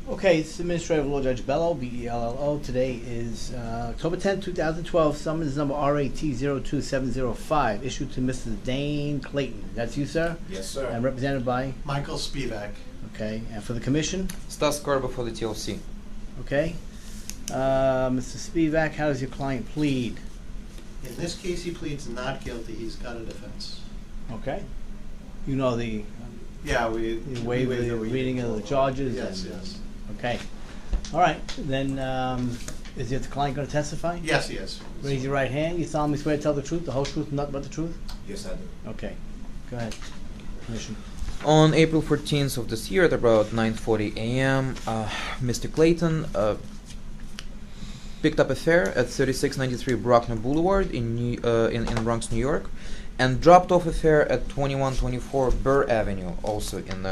Okay, it's Administrative Law Judge Bello, B-E-L-L-O. Today is October 10th, 2012. Summons number RAT02705, issued to Mr. Dane Clayton. That's you, sir? Yes, sir. And represented by? Michael Spivak. Okay, and for the commission? Stas Korba for the TLC. Okay. Mr. Spivak, how does your client plead? In this case, he pleads not guilty. He's got a defense. Okay. You know the Yeah, we waive the reading of the charges? Yes, and, yes. Okay. All right. Then, is your client going to testify? Yes, he is. Raise your right hand. You solemnly swear to tell the truth, the whole truth, and nothing but the truth? Yes, I do. Okay. Go ahead. Commission. On April 14th of this year at about 9:40 a.m., Mr. Clayton picked up a fare at 3693 Bruckner Boulevard in Bronx, New York, and dropped off a fare at 2124 Burr Avenue, also in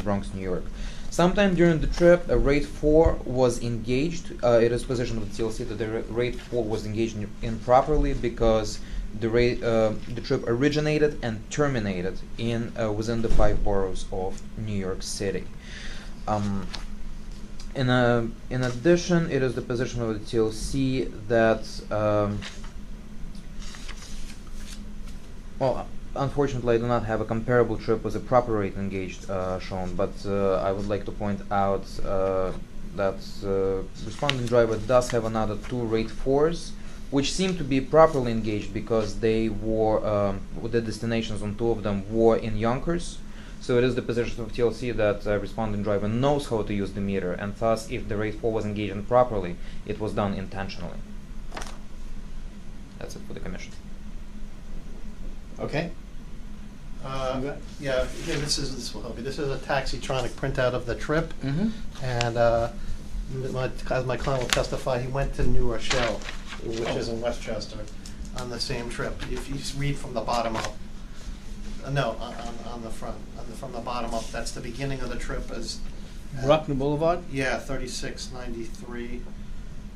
Bronx, New York. Sometime during the trip, a rate 4 was engaged. It is position of the TLC that the rate 4 was engaged improperly because the trip originated and terminated within the 5 boroughs of New York City. In addition, it is the position of the TLC that well, unfortunately, I do not have a comparable trip with a proper rate engaged shown, but I would like to point out that responding driver does have another 2 rate 4s, which seem to be properly engaged because they were, the destinations on 2 of them were in Yonkers. So it is the position of TLC that responding driver knows how to use the meter, and thus, if the rate 4 was engaged improperly, it was done intentionally. That's it for the commission. Okay. Yeah, this will help you. This is a taxitronic printout of the trip, Mm-hmm. and as my client will testify, he went to New Rochelle, which is in Westchester, on the same trip. If you read from the bottom up, no, on the front, from the bottom up, that's the beginning of the trip. Bruckner Boulevard? Yeah, 3693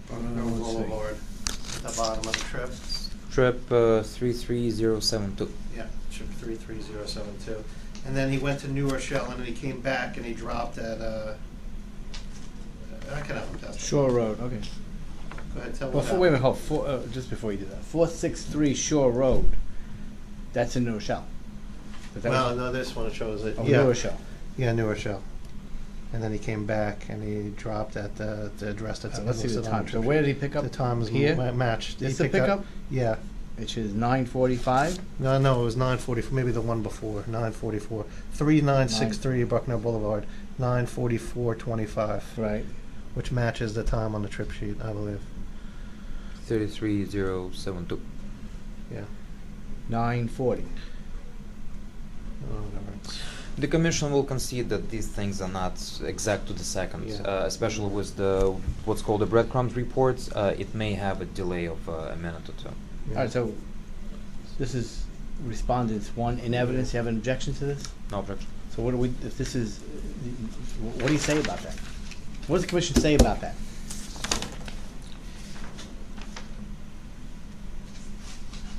Bruckner let's see. Boulevard, at the bottom of the trip. Trip 33072. Yeah, trip 33072. And then he went to New Rochelle, and then he came back and he dropped at I can have him testify. Shore Road, okay. Go ahead, tell Well, me. wait a minute, hold, just before you do that. 463 Shore Road, that's in New Rochelle. Is that Well, what- no, this one shows it. Oh, Yeah, New Rochelle. yeah, New Rochelle. And then he came back and he dropped at the address that's Let's see the listed on time. So trip where sheet. did he pick up? The time is Here? matched. This He the picked pickup? Yeah. Which is 9:45. No, it was 9:44. Maybe the one before 9:44. 3963 Buckner Boulevard. 9:44:25, Right. which matches the time on the trip sheet, I believe. 33072. Yeah. 9:40. Whatever. The commission will concede that these things are not exact to the second, Yeah. especially with the what's called the breadcrumbs reports. It may have a delay of a minute or two. Yeah. All right, so this is respondents 1 in evidence. You have an objection to this? No objection. So what do we, if this is, what do you say about that? What does the commission say about that?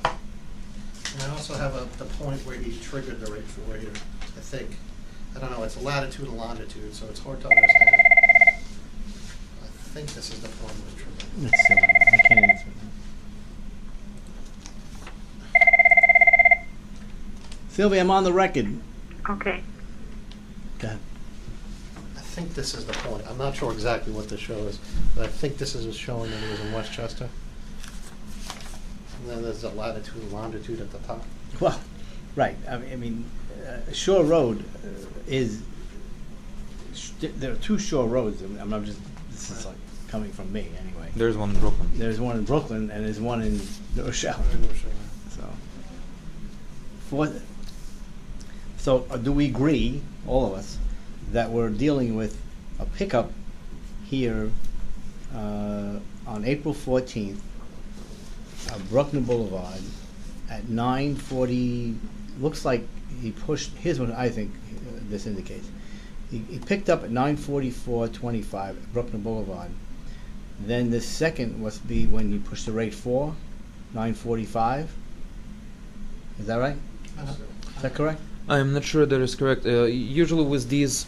And I also have the point where he triggered the rate 4 here, I think. I don't know, it's latitude and longitude, so it's hard to understand. I think this is the point where it triggered. Let's see. I can't answer that. Sylvia, I'm on the record. Okay. Go ahead. I think this is the point. I'm not sure exactly what this show is, but I think this is showing that he was in Westchester. And then there's the latitude and longitude at the top. Well, right. I mean, Shore Road is. There are 2 Shore Roads. I'm just. This is like coming from me anyway. There's one in Brooklyn. There's one in Brooklyn and there's one in New Rochelle. So do we agree, all of us, that we're dealing with a pickup here on April 14th, Bruckner Boulevard, at 9:40? Looks like he pushed. Here's what I think this indicates. He picked up at 9:44:25 Bruckner Boulevard. Then the second must be when he pushed the rate 4, 9:45. Is that right? Is that correct? I'm not sure that is correct. Usually with these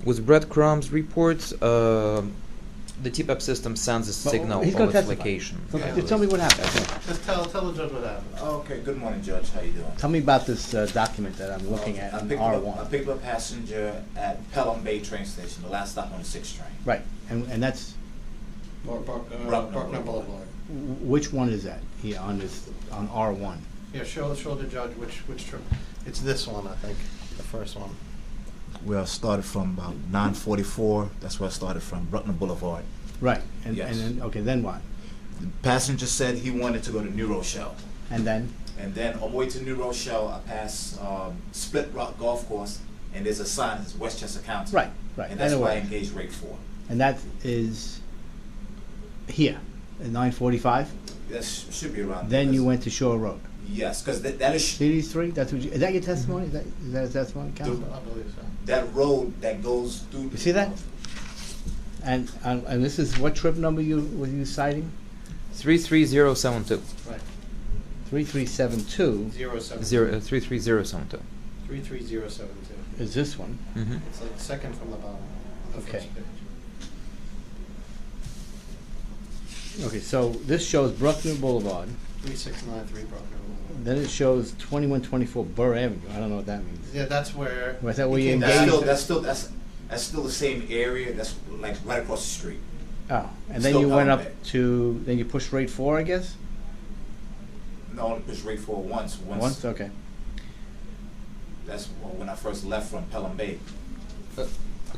With breadcrumbs reports, the TPAP system sends a signal he's of gonna its testify. location. Okay, Yeah. just tell me what happened. Just tell the judge what happened. Okay, good morning, Judge. How you doing? Tell me about this document that I'm looking at I in picked up- I R1. picked up a passenger at Pelham Bay train station, the last stop on the 6th train. Right, and that's, Buckner Boulevard. which one is that here on this, on R1? Yeah, show the judge which trip. It's this one, I think, the first one. Well, I started from about 9:44. That's where I started from, Bruckner Boulevard. Right, and Yes. then, okay, then what? The passenger said he wanted to go to New Rochelle. And then, And then on the way to New Rochelle, I passed Split Rock Golf Course, and there's a sign that says Westchester County. right, And that's why I anyway, engaged rate 4. and that is here, at 9:45? That should be around. Then you because- went to Shore Road. Yes, because that is See these three? That's what you, is that your testimony? Is that a testimony, counsel? I believe so. that road that goes through. You see that? And this is what trip number were you citing? 33072. Right. 3372 33072. 33072. is this one. Mm-hmm. It's like second from the bottom. The Okay. first page. Okay, so this shows Bruckner Boulevard. 3693 Bruckner Boulevard. Then it shows 2124 Burr Avenue. I don't know what that means. Yeah, that's where. Was that where he you came engaged? back. That's still the same area. That's like right across the street. Oh, and then Still you went Pelham up Bay. to, then you pushed rate 4, I guess? No, only pushed rate 4 once. Once, okay. That's when I first left from Pelham Bay. A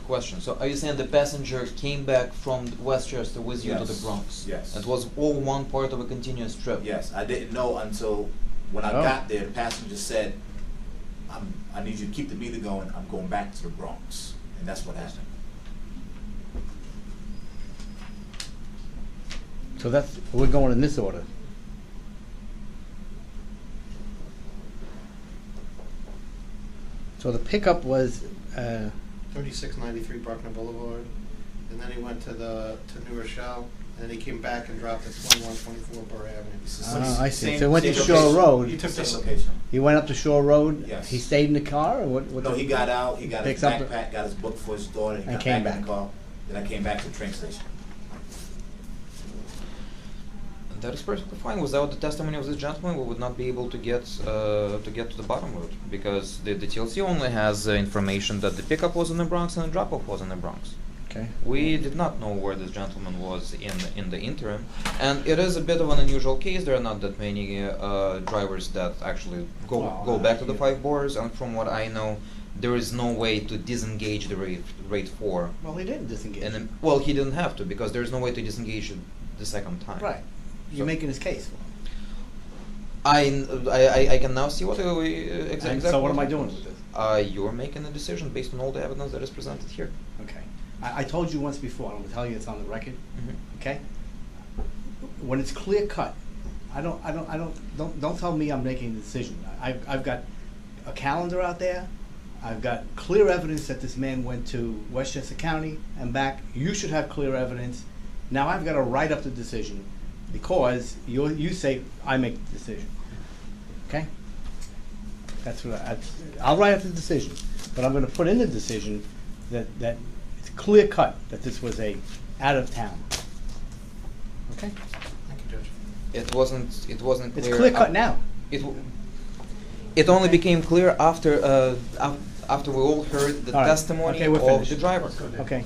question. So are you saying the passenger came back from Westchester with you to the Yes. Bronx? Yes. It was all one part of a continuous trip? Yes, I didn't know until when I Oh. got there. The passenger said, "I need you to keep the meter going. I'm going back to the Bronx," and that's what happened. So we're going in this order. So the pickup was, 3693 Bruckner Boulevard, and then he went to New Rochelle, and then he came back and dropped at 2124 Burr Avenue. It's the I see. same- So he went to same Shore location. Road. He took Same this- location. he went up to Shore Road? Yes. He stayed in the car, or what? No, he got out. He got his Picks up the- backpack, got his book for his daughter. He And got came back in back. the car. Then I came back to the train station. That is perfectly fine. Without the testimony of this gentleman, we would not be able to get to the bottom of it, because the TLC only has information that the pickup was in the Bronx and the drop-off was in the Bronx. Okay. We did not know where this gentleman was in the interim, and it is a bit of an unusual case. There are not that many drivers that actually go back to the 5 bores, and from what I know, there is no way to disengage the rate 4. Well, he didn't disengage. And then, well, he didn't have to, because there is no way to disengage it the second time. Right. You're So- making his case. I can now see what exactly. And so what am I doing with this? You're making a decision based on all the evidence that is presented here. Okay. I told you once before, I'm gonna tell you it's on the record, okay? When it's clear cut, don't tell me I'm making a decision. I've got a calendar out there. I've got clear evidence that this man went to Westchester County and back. You should have clear evidence. Now I've got to write up the decision because you say I make the decision. Okay? That's what I'll write up the decision, but I'm going to put in the decision that it's clear cut that this was a out of town. Okay? Thank you, Judge. It wasn't clear. It's clear cut now. It only became clear after we all heard the All right. testimony Okay, we're of finished. the driver. Okay.